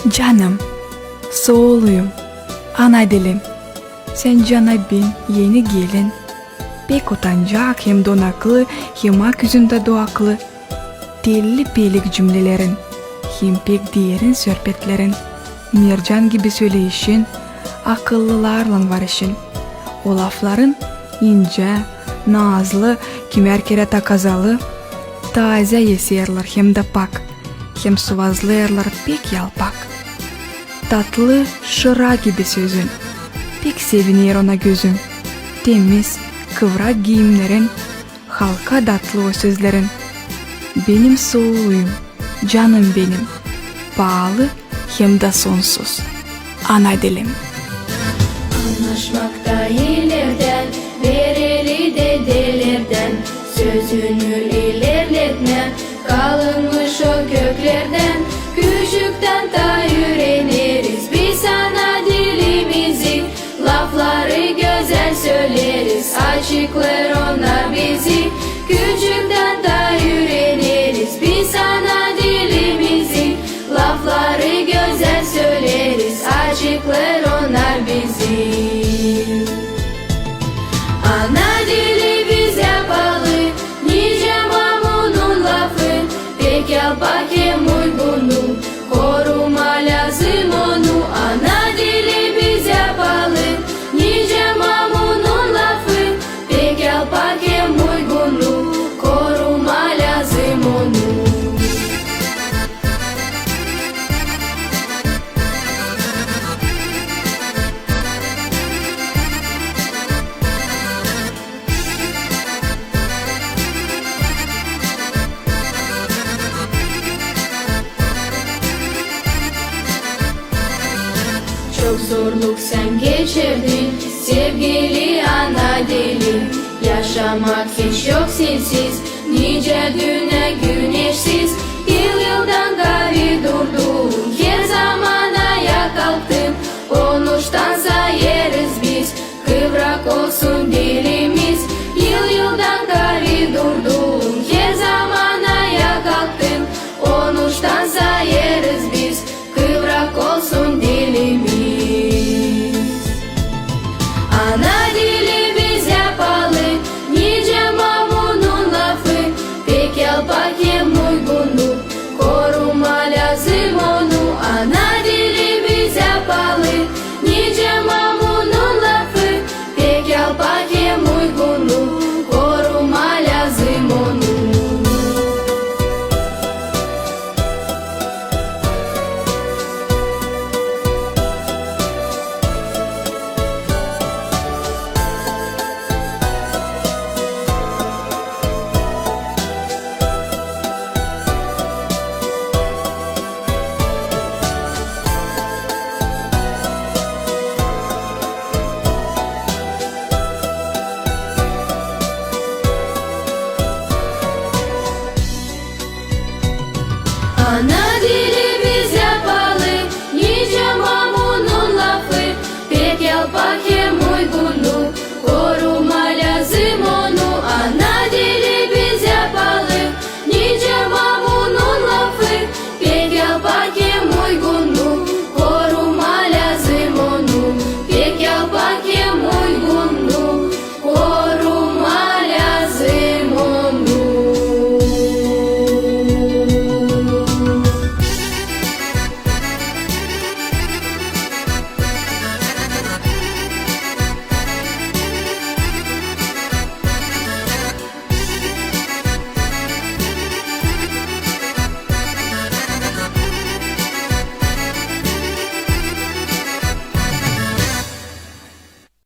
Canım, soğuluyum, ana dilim. Sen cana bin yeni gelin. Pek utancak hem donaklı hem ak yüzünde doğaklı. Telli pelik cümlelerin, hem pek derin sohbetlerin. Mercan gibi söyleyişin, akıllılarla var işin. O lafların ince, nazlı, kimer kere takazalı. Taze eserler hem de pak, hem sıvazlarlar pek yalpak. Tatlı şıra gibi sözün, pek sevinir ona gözüm. Temiz, kıvrak giyimlerin, halka datlı o sözlerin. Benim soğuluyum, canım benim, pahalı hem de sonsuz, ana dilim. Anlaşmakta ilerden, vereli dedelerden, sözünü ilerletme, kalınmış o köklerden. Küçükten ta öğreniriz biz ana dilimizi, lafları güzel söyleriz, açıklar onlar bizi. Küçükten ta öğreniriz biz ana dilimizi, lafları güzel söyleriz, açıklar onlar bizi. Ana dili biz yapalı, nice mamunun lafı, pek yapak hem uygunu, koruma lazım onu. Ana dili biz yapalı, nice mamunun lafı, pek yapak hem uygunu, koruma lazım onu. Çok zorluk sen geçirdin sevgili ana dili. Yaşamak hiç yok sensiz, nice düne güneşsiz. Yıldan gari durdun, her zaman ayağa kalktın. Konuştansa yeriz biz, kıvrak olsun dilimiz. Yıldan gari durdun, her zaman ayağa kalktın. Konuştansa yeriz biz, kıvrak olsun dilimiz. Ana dili biz yapalı, nice mamunun lafı, pek yalpak hem uygunu, koruma lazım onu. Ana dili biz yapalı, nice mamunun lafı, pek yalpak hem uygunu, koruma lazım onu. Ana dili